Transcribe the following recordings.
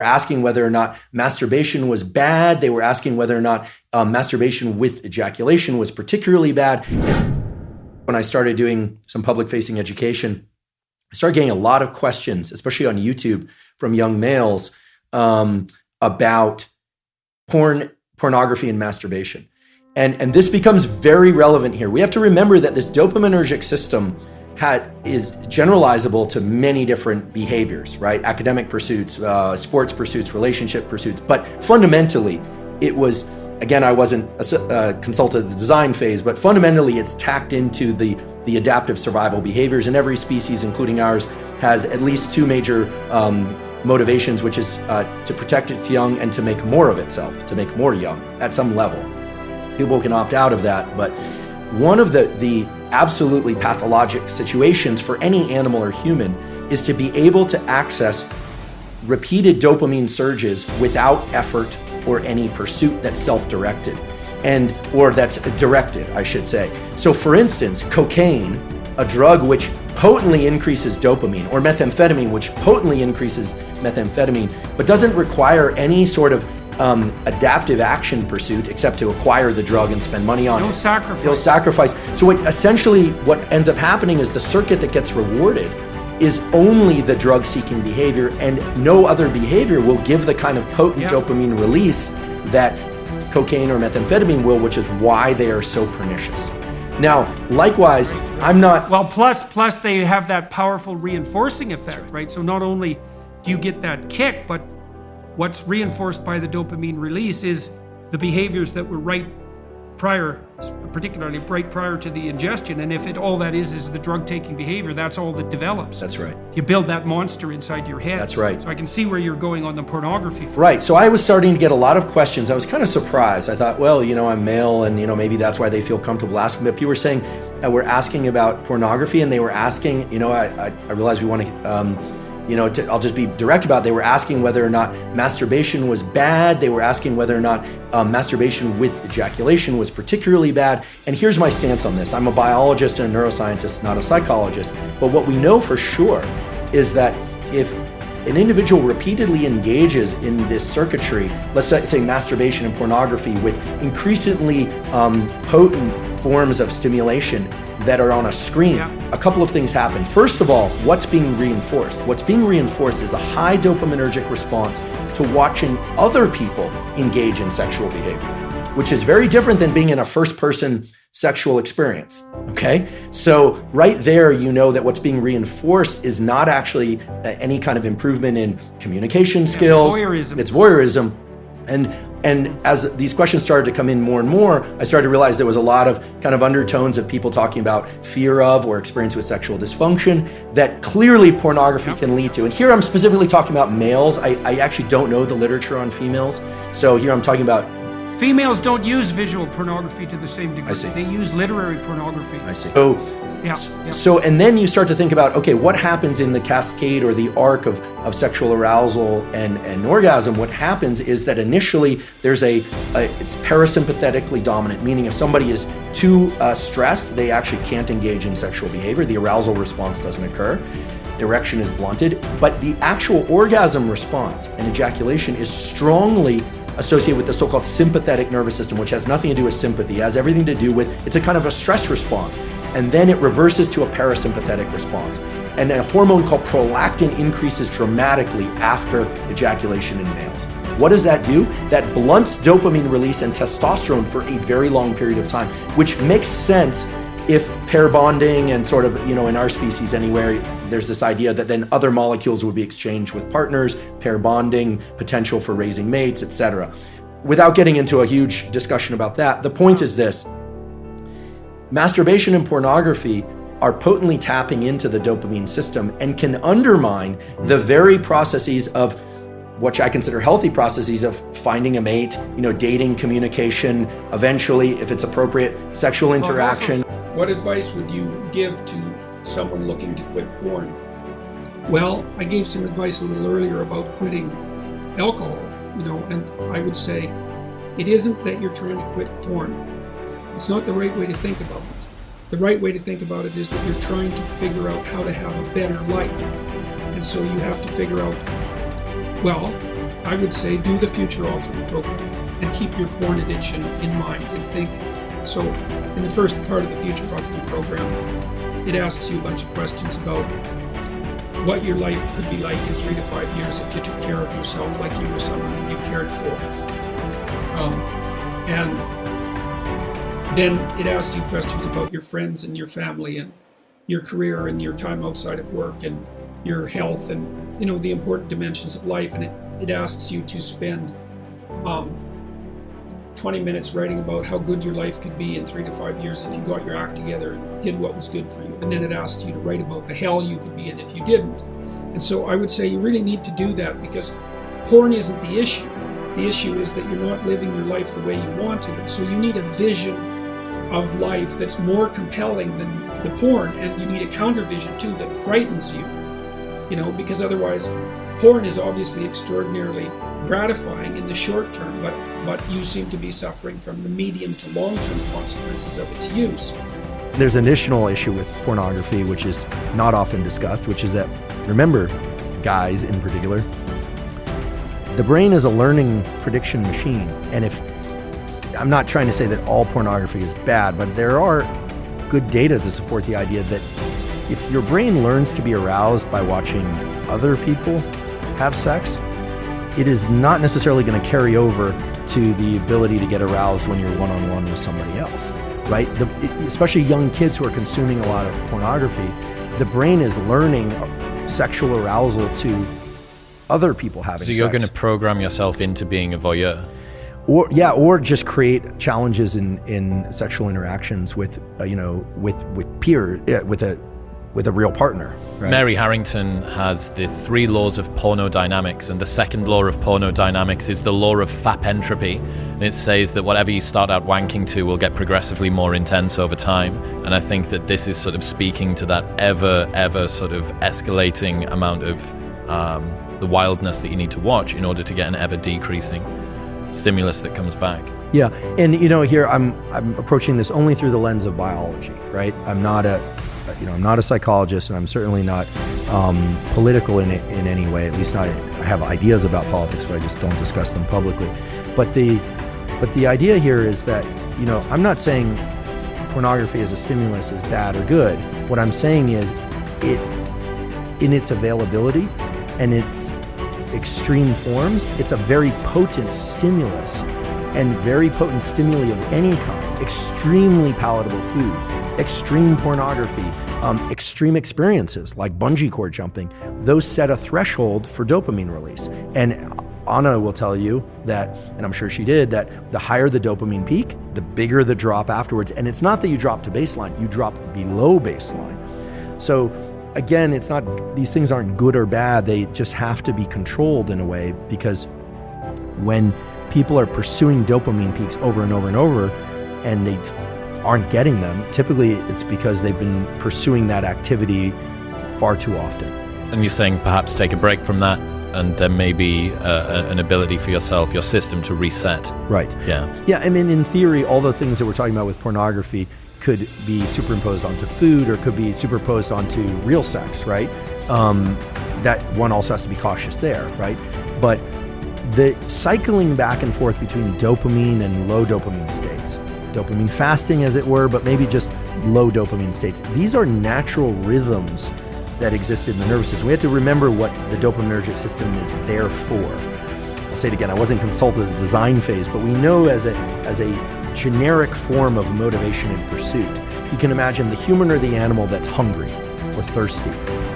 asking whether or not masturbation was bad. They were asking whether or not masturbation with ejaculation was particularly bad. When I started doing some public-facing education, I started getting a lot of questions, especially on YouTube, from young males about pornography and masturbation. And this becomes very relevant here. We have to remember that this dopaminergic system is generalizable to many different behaviors, right? Academic pursuits, sports pursuits, relationship pursuits. But fundamentally, it was, again, I wasn't consulted at the design phase, but fundamentally it's tacked into the adaptive survival behaviors. And every species, including ours, has at least two major motivations, which is to protect its young and to make more of itself, to make more young at some level. People can opt out of that, but one of the absolutely pathologic situations for any animal or human is to be able to access repeated dopamine surges without effort or any pursuit that's self-directed, or that's directed, I should say. So for instance, cocaine, a drug which potently increases dopamine, or methamphetamine, which potently increases methamphetamine, but doesn't require any sort of adaptive action pursuit except to acquire the drug and spend money on it. No sacrifice. So what ends up happening is the circuit that gets rewarded is only the drug-seeking behavior, and no other behavior will give the kind of potent dopamine release that cocaine or methamphetamine will, which is why they are so pernicious. Now, likewise, I'm not... Well, plus they have that powerful reinforcing effect, right? So not only do you get that kick, but what's reinforced by the dopamine release is the behaviors that were particularly right prior to the ingestion. And if all that is the drug-taking behavior, that's all that develops. That's right. You build that monster inside your head. That's right. So I can see where you're going on the pornography. Right. So I was starting to get a lot of questions. I was kind of surprised. I thought, well, I'm male, and maybe that's why they feel comfortable asking. But people were saying that we're asking about pornography, and they were asking, I realized we want to. I'll just be direct about it. They were asking whether or not masturbation was bad. They were asking whether or not masturbation with ejaculation was particularly bad. And here's my stance on this. I'm a biologist and a neuroscientist, not a psychologist. But what we know for sure is that if an individual repeatedly engages in this circuitry, let's say masturbation and pornography, with increasingly potent forms of stimulation that are on a screen, a couple of things happen. First of all, what's being reinforced? What's being reinforced is a high dopaminergic response to watching other people engage in sexual behavior, which is very different than being in a first-person sexual experience, okay? So right there, that what's being reinforced is not actually any kind of improvement in communication skills. It's voyeurism. And as these questions started to come in more and more, I started to realize there was a lot of kind of undertones of people talking about fear of or experience with sexual dysfunction that clearly pornography can lead to. And here I'm specifically talking about males. I actually don't know the literature on females. So here I'm talking about... Females don't use visual pornography to the same degree. I see. They use literary pornography. I see. So, and then you start to think about, okay, what happens in the cascade or the arc of sexual arousal and orgasm? What happens is that initially there's it's parasympathetically dominant, meaning if somebody is too stressed, they actually can't engage in sexual behavior. The arousal response doesn't occur. Erection is blunted, but the actual orgasm response and ejaculation is strongly associated with the so-called sympathetic nervous system, which has nothing to do with sympathy. It has everything to do with, it's a kind of a stress response. And then it reverses to a parasympathetic response. And a hormone called prolactin increases dramatically after ejaculation in males. What does that do? That blunts dopamine release and testosterone for a very long period of time, which makes sense if pair bonding and sort of, in our species anywhere, there's this idea that then other molecules would be exchanged with partners, pair bonding, potential for raising mates, etc. Without getting into a huge discussion about that, the point is this. Masturbation and pornography are potently tapping into the dopamine system and can undermine the very processes of what I consider healthy processes of finding a mate, dating, communication, eventually, if it's appropriate, sexual interaction. What advice would you give to someone looking to quit porn? Well, I gave some advice a little earlier about quitting alcohol, and I would say it isn't that you're trying to quit porn. It's not the right way to think about it. The right way to think about it is that you're trying to figure out how to have a better life. And so you have to figure out, well, I would say do the Future Altering program and keep your porn addiction in mind and think. So in the first part of the Future Altering program, it asks you a bunch of questions about what your life could be like in 3 to 5 years if you took care of yourself like you were someone that you cared for. And then it asks you questions about your friends and your family and your career and your time outside of work and your health and, you know, the important dimensions of life. And it asks you to spend 20 minutes writing about how good your life could be in 3 to 5 years if you got your act together and did what was good for you. And then it asks you to write about the hell you could be in if you didn't. And so I would say you really need to do that, because porn isn't the issue. The issue is that you're not living your life the way you want to. And so you need a vision of life that's more compelling than the porn, and you need a counter vision too that frightens you, you know, because otherwise porn is obviously extraordinarily gratifying in the short term, but you seem to be suffering from the medium to long-term consequences of its use. There's an additional issue with pornography, which is not often discussed, which is that, remember, guys in particular, the brain is a learning prediction machine. And if, I'm not trying to say that all pornography is bad, but there are good data to support the idea that if your brain learns to be aroused by watching other people have sex, it is not necessarily going to carry over to the ability to get aroused when you're one-on-one with somebody else, right? Especially young kids who are consuming a lot of pornography, the brain is learning sexual arousal to other people having sex. So you're going to program yourself into being a voyeur? Or just create challenges in sexual interactions with peer, with a real partner. Right? Mary Harrington has the 3 laws of pornodynamics, and the second law of pornodynamics is the law of fap entropy. And it says that whatever you start out wanking to will get progressively more intense over time. And I think that this is sort of speaking to that ever sort of escalating amount of the wildness that you need to watch in order to get an ever decreasing stimulus that comes back. Yeah, and here I'm approaching this only through the lens of biology, right? I'm not a psychologist, and I'm certainly not political in any way. At least I have ideas about politics, but I just don't discuss them publicly. But the idea here is that, I'm not saying pornography as a stimulus is bad or good. What I'm saying is it, in its availability and its extreme forms, it's a very potent stimulus, and very potent stimuli of any kind, extremely palatable food, extreme pornography, extreme experiences like bungee cord jumping, those set a threshold for dopamine release. And Anna will tell you that, and I'm sure she did, that the higher the dopamine peak, the bigger the drop afterwards. And it's not that you drop to baseline, you drop below baseline. So again, it's not, these things aren't good or bad, they just have to be controlled in a way, because when people are pursuing dopamine peaks over and over and over and they aren't getting them, typically it's because they've been pursuing that activity far too often. And you're saying perhaps take a break from that, and there may be an ability for yourself, your system to reset. Right. Yeah, I mean, in theory, all the things that we're talking about with pornography could be superimposed onto food, or could be superimposed onto real sex, right? That one also has to be cautious there, right? But the cycling back and forth between dopamine and low dopamine states, dopamine fasting as it were, but maybe just low dopamine states, these are natural rhythms that exist in the nervous system. We have to remember what the dopaminergic system is there for. I'll say it again, I wasn't consulted at the design phase, but we know as a generic form of motivation and pursuit. You can imagine the human or the animal that's hungry or thirsty.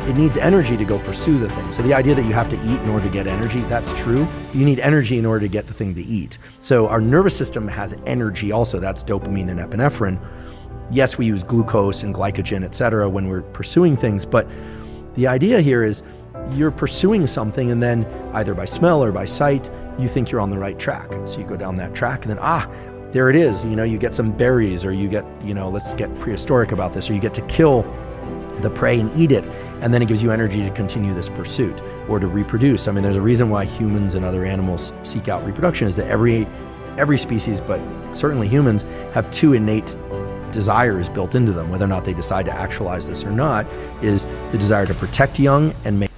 It needs energy to go pursue the thing. So the idea that you have to eat in order to get energy, that's true. You need energy in order to get the thing to eat. So our nervous system has energy also, that's dopamine and epinephrine. Yes, we use glucose and glycogen, et cetera, when we're pursuing things, but the idea here is you're pursuing something, and then either by smell or by sight, you think you're on the right track. So you go down that track, and then, there it is. You get some berries, or you get, let's get prehistoric about this, or you get to kill the prey and eat it, and then it gives you energy to continue this pursuit or to reproduce. I mean, there's a reason why humans and other animals seek out reproduction, is that every species, but certainly humans, have 2 innate desires built into them. Whether or not they decide to actualize this or not is the desire to protect young and make